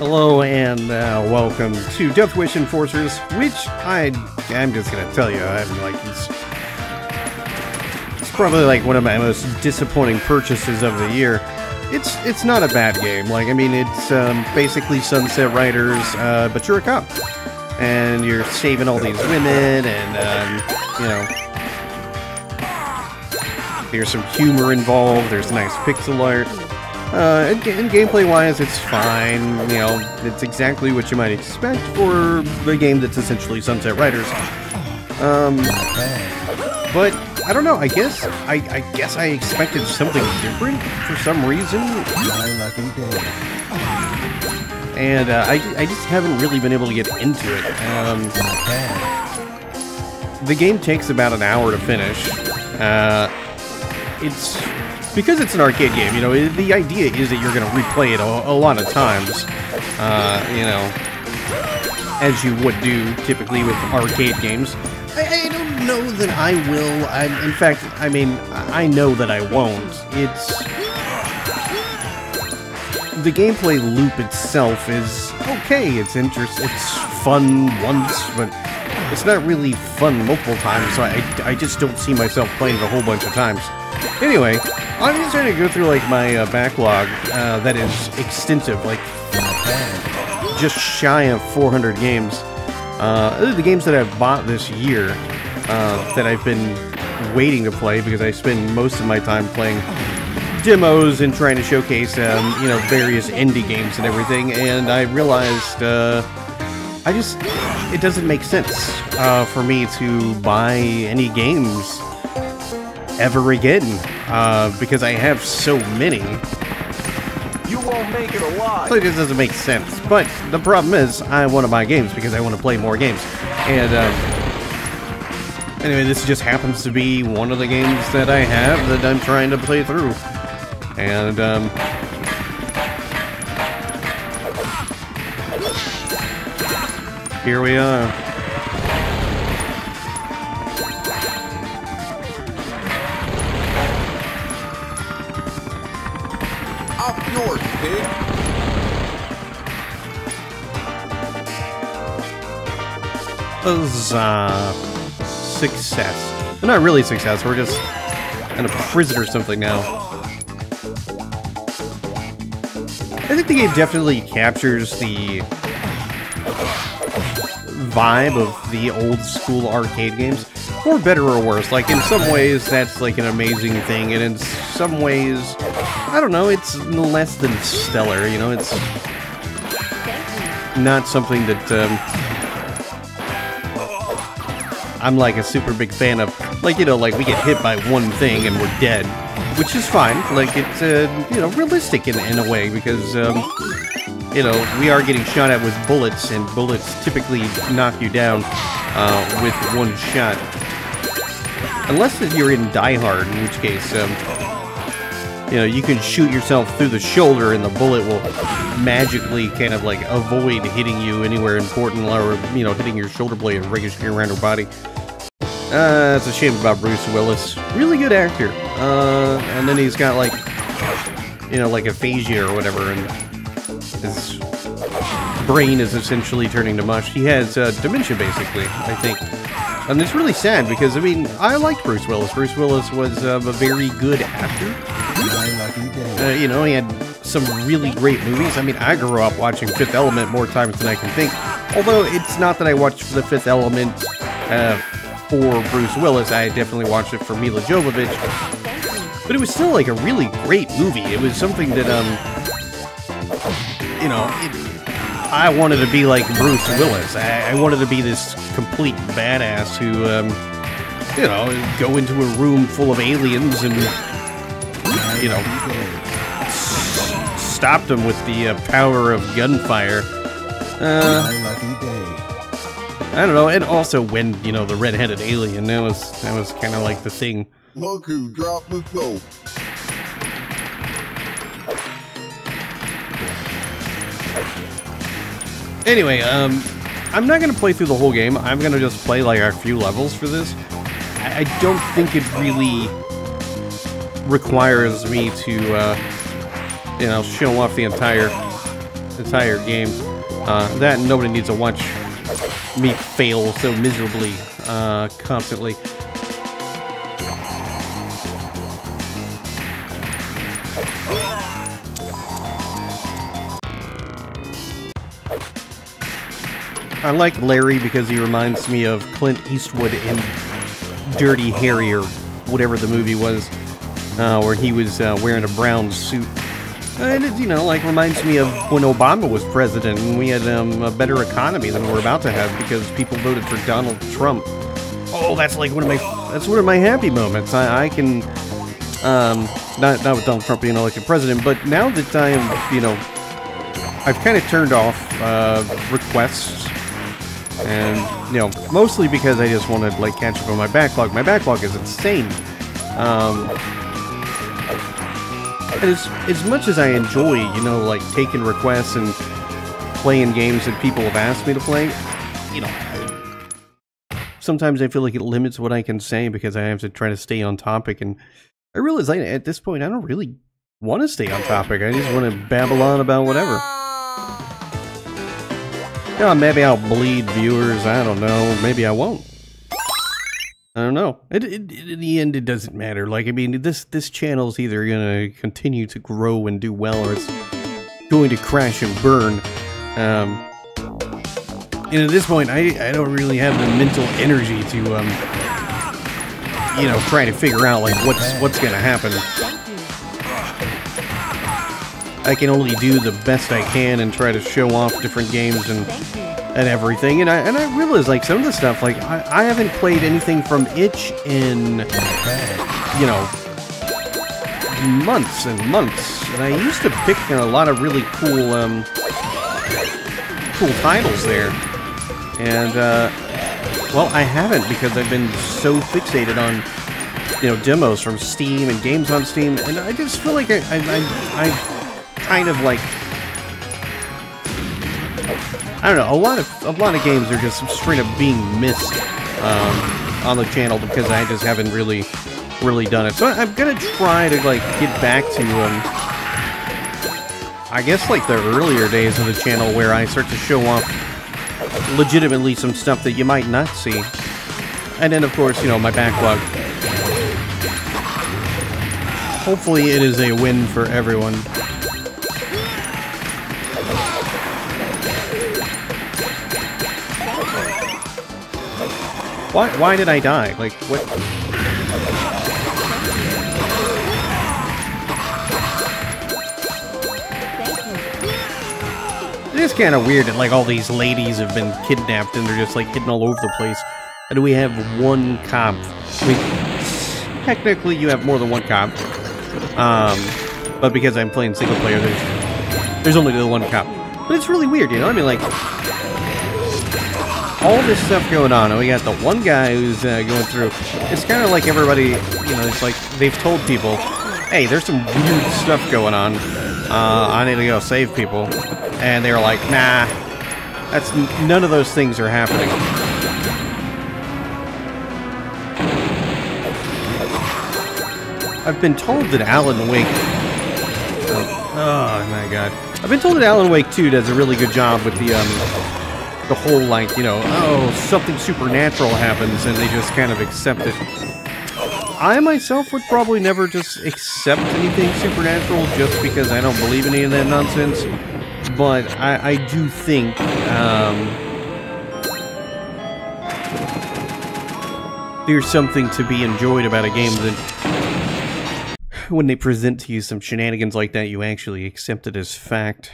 Hello and welcome to Deathwish Enforcers, which I'm just gonna tell you, it's probably like one of my most disappointing purchases of the year. It's not a bad game. Like, I mean, it's basically Sunset Riders, but you're a cop and you're saving all these women, and you know, there's some humor involved. There's nice pixel art. And gameplay-wise, it's fine. You know, it's exactly what you might expect for a game that's essentially Sunset Riders. But I don't know. I guess I expected something different for some reason. And I just haven't really been able to get into it. The game takes about an hour to finish. Because it's an arcade game, you know, the idea is that you're going to replay it a lot of times, you know, as you would do typically with arcade games. I don't know that I will. In fact, I mean, I know that I won't. The gameplay loop itself is okay. It's interesting. It's fun once, but it's not really fun multiple times, so I just don't see myself playing it a whole bunch of times. Anyway, I'm just trying to go through, like, my backlog that is extensive, like, just shy of 400 games. The games that I've bought this year that I've been waiting to play because I spend most of my time playing demos and trying to showcase, you know, various indie games and everything, and I realized, it doesn't make sense for me to buy any games ever again, because I have so many. You won't make it alive. So it just doesn't make sense. But the problem is, I want to buy games because I want to play more games. And anyway, this just happens to be one of the games that I have that I'm trying to play through. And here we are. Up north, pig. Success. We're not really success, we're just in a prison or something now. I think the game definitely captures the vibe of the old school arcade games, for better or worse. Like, in some ways, that's like an amazing thing, and in some ways, I don't know, it's less than stellar, you know, it's not something that, I'm like a super big fan of. Like, you know, like, we get hit by one thing and we're dead, which is fine. Like, it's, you know, realistic in a way, because, you know, we are getting shot at with bullets, and bullets typically knock you down, with one shot. Unless you're in Die Hard, in which case, you know, you can shoot yourself through the shoulder and the bullet will magically kind of, like, avoid hitting you anywhere important, or, you know, hitting your shoulder blade and ricocheting around your body. It's a shame about Bruce Willis. Really good actor. And then he's got, like, you know, like aphasia or whatever, and his brain is essentially turning to mush. He has dementia, basically, I think. And it's really sad because, I mean, I liked Bruce Willis. Bruce Willis was a very good actor. You know, he had some really great movies. I mean, I grew up watching Fifth Element more times than I can think. Although, it's not that I watched The Fifth Element for Bruce Willis. I definitely watched it for Mila Jovovich. But it was still, like, a really great movie. It was something that, you know, I wanted to be like Bruce Willis. I wanted to be this complete badass who, you know, go into a room full of aliens and, you know, stopped them with the power of gunfire. I don't know, and also when, you know, the red-headed alien, that was kind of like the thing. Look who dropped the soap. Anyway, I'm not going to play through the whole game. I'm going to just play, like, a few levels for this. I don't think it really requires me to, you know, show off the entire entire game. That and nobody needs to watch me fail so miserably constantly. I like Larry because he reminds me of Clint Eastwood in Dirty Harry, or whatever the movie was, where he was wearing a brown suit. And it, you know, like, reminds me of when Obama was president and we had a better economy than we're about to have because people voted for Donald Trump. Oh, that's like one of my happy moments. I can, not with Donald Trump being elected president, but now that I am, you know, I've kind of turned off requests. And, you know, mostly because I just want to, like, catch up on my backlog. My backlog is insane. And as much as I enjoy, you know, like, taking requests and playing games that people have asked me to play, you know, sometimes I feel like it limits what I can say because I have to try to stay on topic. And I realize, like, at this point, I don't really want to stay on topic. I just want to babble on about whatever. Yeah, maybe I'll bleed viewers, I don't know. Maybe I won't. I don't know. In the end, it doesn't matter. Like, I mean, this channel's either gonna continue to grow and do well, or it's going to crash and burn. And at this point, I don't really have the mental energy to, you know, try to figure out, like, what's gonna happen. I can only do the best I can and try to show off different games and everything. And I realize, like, some of the stuff, like, I haven't played anything from Itch in, you know, months and months. And I used to pick a lot of really cool, cool titles there. And, well, I haven't because I've been so fixated on, you know, demos from Steam and games on Steam. And I just feel like I kind of, like, I don't know, a lot of games are just straight up being missed on the channel because I just haven't really done it. So I'm gonna try to, like, get back to I guess, like, the earlier days of the channel where I start to show off legitimately some stuff that you might not see. And then, of course, you know, my backlog. Hopefully it is a win for everyone. Why did I die? Like, what? It is kind of weird that, like, all these ladies have been kidnapped and they're just, like, hidden all over the place. And we have one cop. I mean, technically you have more than one cop. But because I'm playing single player, there's only the one cop. But it's really weird, you know? I mean, like, all this stuff going on, and we got the one guy who's going through. It's kind of like everybody, you know, it's like they've told people, hey, there's some weird stuff going on. I need to go save people. And they're like, nah, none of those things are happening. I've been told that Alan Wake... Oh, my God. I've been told that Alan Wake 2 does a really good job with the whole, like, you know, oh, something supernatural happens, and they just kind of accept it. I myself would probably never just accept anything supernatural just because I don't believe in any of that nonsense. But I do think, there's something to be enjoyed about a game that when they present to you some shenanigans like that, you actually accept it as fact.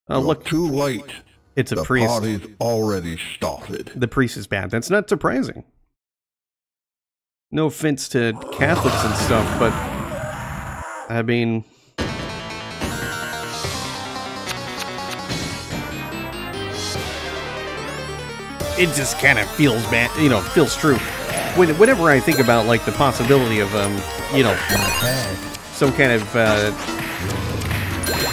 Look, too late. It's a priest. The party's already started. The priest is bad. That's not surprising. No offense to Catholics and stuff, but I mean, it just kind of feels bad, you know, feels true. Whenever I think about, like, the possibility of, you know, some kind of,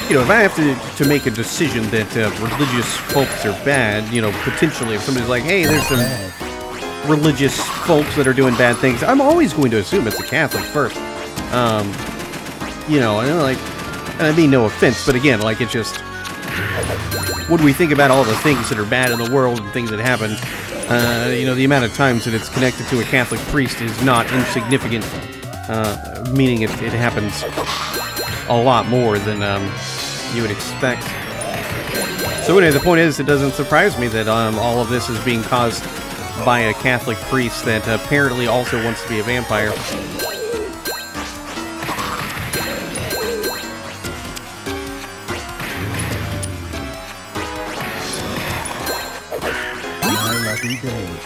you know, if I have to make a decision that religious folks are bad, you know, potentially, if somebody's like, hey, there's some religious folks that are doing bad things, I'm always going to assume it's a Catholic first. You know, and, like, and I mean no offense, but again, like, it's just, when we think about all the things that are bad in the world and things that happen, you know, the amount of times that it's connected to a Catholic priest is not insignificant, meaning it happens a lot more than you would expect. So anyway, the point is, it doesn't surprise me that all of this is being caused by a Catholic priest that apparently also wants to be a vampire. My lucky day.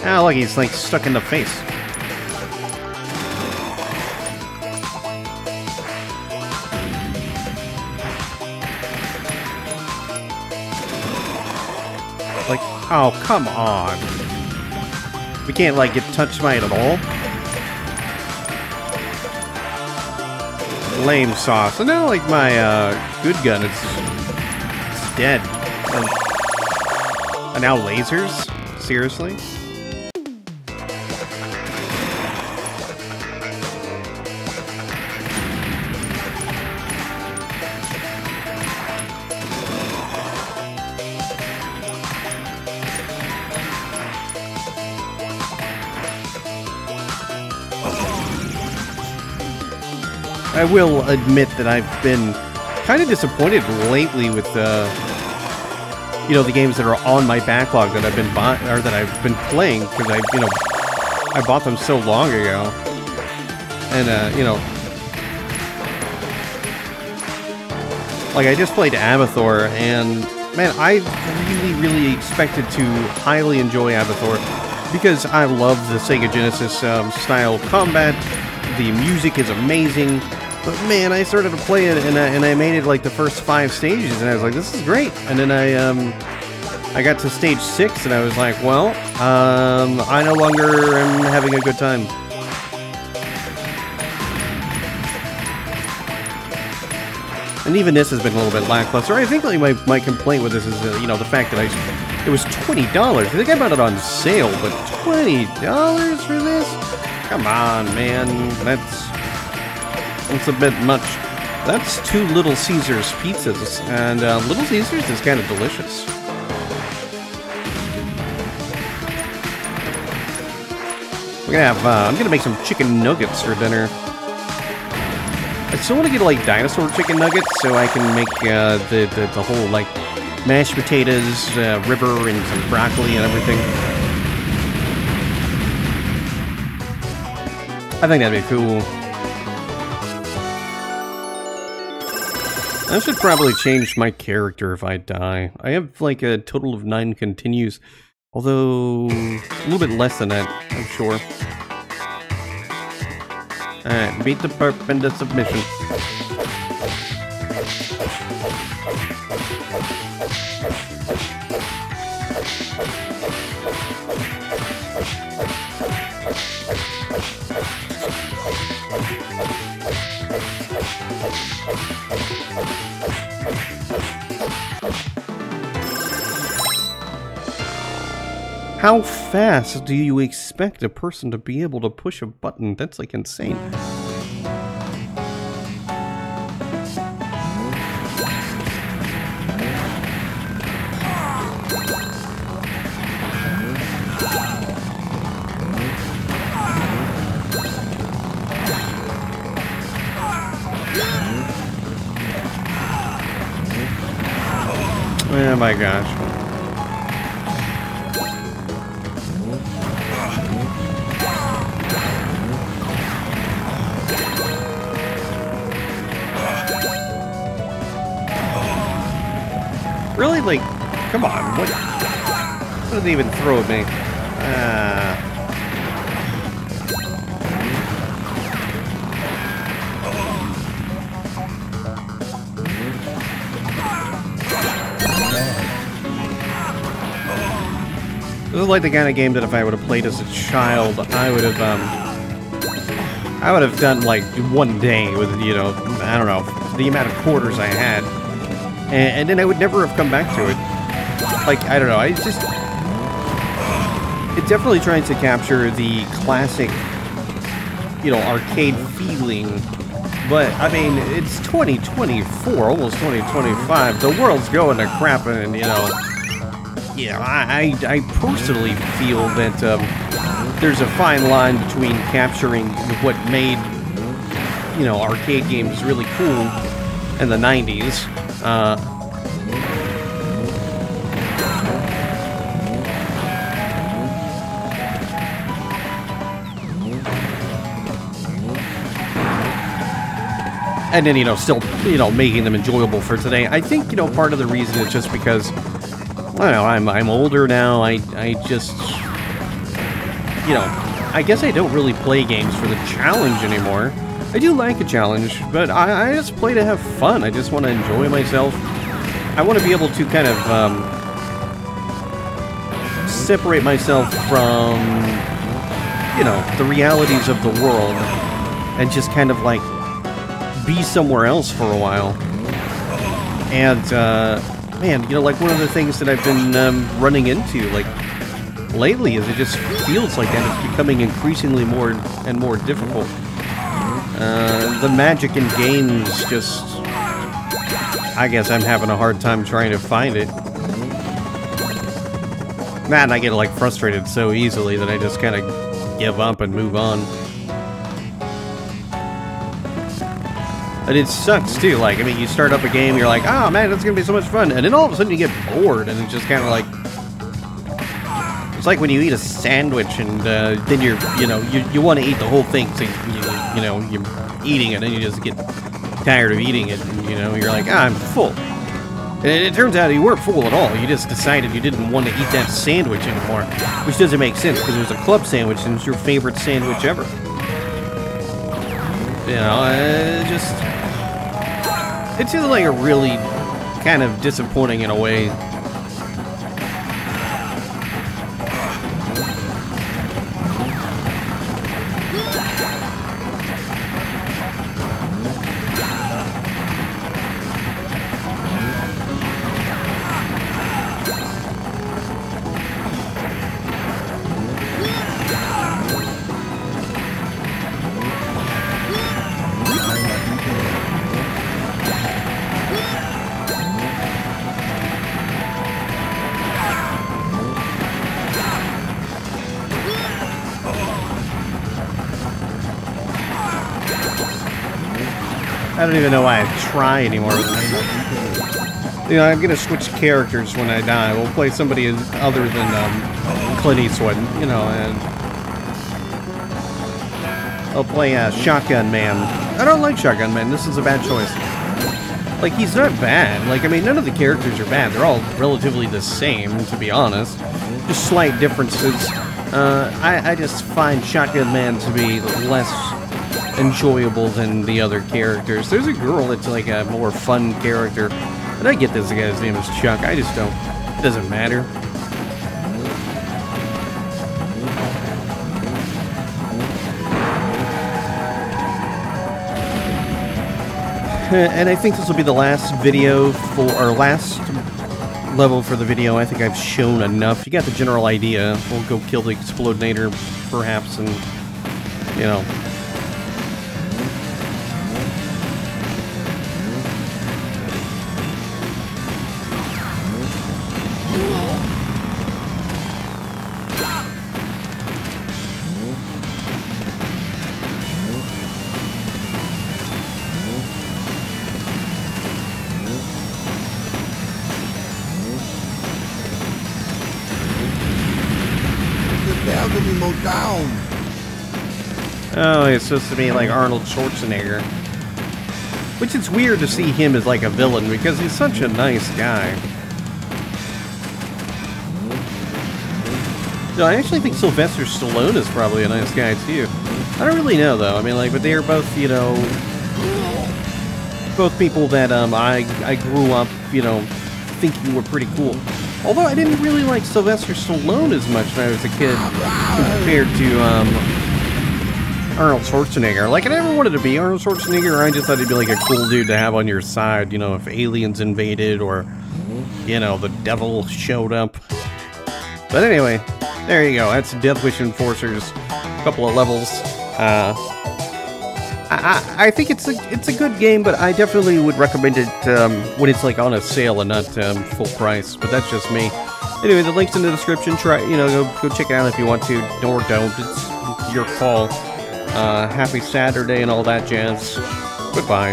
Oh, look, he's like stuck in the face. Like, oh, come on. We can't, like, get touched by it at all? Lame sauce. So now, like, my, good gun, it's dead. And now lasers? Seriously? I will admit that I've been kind of disappointed lately with you know, the games that are on my backlog that I've been playing, because I bought them so long ago, and you know, like I just played Abathur, and man, I really expected to highly enjoy Abathur because I love the Sega Genesis style combat. The music is amazing. But man, I started to play it, and I made it like the first 5 stages, and I was like, this is great. And then I got to stage 6, and I was like, well, I no longer am having a good time. And even this has been a little bit lackluster. I think like my complaint with this is, you know, the fact that it was $20. I think I bought it on sale, but $20 for this? Come on, man, that's a bit much. That's 2 Little Caesars pizzas, and Little Caesars is kind of delicious. We're gonna have, I'm gonna make some chicken nuggets for dinner. I still want to get like dinosaur chicken nuggets so I can make the whole like mashed potatoes, river, and some broccoli and everything. I think that'd be cool. I should probably change my character if I die. I have like a total of 9 continues, although a little bit less than that, I'm sure. Alright, beat the perp into submission. How fast do you expect a person to be able to push a button? That's like insane. Oh my gosh. Really? Like, come on, what did they even throw at me? This is like the kind of game that if I would have played as a child, I would have, I would have done like one day with, you know, I don't know, the amount of quarters I had. And then I would never have come back to it. Like, I don't know, it definitely tries to capture the classic, you know, arcade feeling. But, I mean, it's 2024, almost 2025. The world's going to crap, and, you know, yeah, I personally feel that there's a fine line between capturing what made, you know, arcade games really cool in the 90s. And then, you know, still, you know, making them enjoyable for today. I think, you know, part of the reason is just because, I don't know, I'm older now. I just, you know, I guess I don't really play games for the challenge anymore. I do like a challenge, but I just play to have fun. I just want to enjoy myself. I want to be able to kind of separate myself from, you know, the realities of the world and just kind of like be somewhere else for a while. And man, you know, like one of the things that I've been running into like lately is it just feels like that it's becoming increasingly more and more difficult. The magic in games just, I guess I'm having a hard time trying to find it. Man, I get like frustrated so easily that I just kind of give up and move on. And it sucks too, like, I mean, you start up a game, you're like, oh man, that's gonna be so much fun, and then all of a sudden you get bored, and it's just kind of like, it's like when you eat a sandwich, and then you're, you know, you want to eat the whole thing, so you know, you're eating it, and you just get tired of eating it, and, you know, you're like, ah, I'm full. And it turns out you weren't full at all, you just decided you didn't want to eat that sandwich anymore, which doesn't make sense, because it was a club sandwich, and it's your favorite sandwich ever. You know, it's just like a really kind of disappointing in a way. I don't even know why I try anymore. You know, I'm gonna switch characters when I die. We'll play somebody other than Clint Eastwood, you know, and I'll play Shotgun Man. I don't like Shotgun Man. This is a bad choice. Like, he's not bad. Like, I mean, none of the characters are bad. They're all relatively the same, to be honest. Just slight differences. I just find Shotgun Man to be less enjoyable than the other characters. There's a girl that's like a more fun character, and I get this guy's name is Chuck. I just don't. It doesn't matter. And I think this will be the last video for, or last level for the video. I think I've shown enough. You got the general idea. We'll go kill the Explodinator, perhaps, and, you know. Down. Oh, it's supposed to be like Arnold Schwarzenegger. Which it's weird to see him as like a villain because he's such a nice guy. No, I actually think Sylvester Stallone is probably a nice guy too. I don't really know though. I mean, like, but they are both, you know, both people that I grew up, you know, thinking were pretty cool. Although I didn't really like Sylvester Stallone as much when I was a kid compared to Arnold Schwarzenegger. Like, I never wanted to be Arnold Schwarzenegger, I just thought he'd be like a cool dude to have on your side, you know, if aliens invaded or, you know, the devil showed up. But anyway, there you go. That's Deathwish Enforcers. A couple of levels. I think it's a good game, but I definitely would recommend it when it's like on a sale and not full price. But that's just me. Anyway, the link's in the description. Try, you know, go check it out if you want to, or don't. It's your call. Happy Saturday and all that jazz. Goodbye.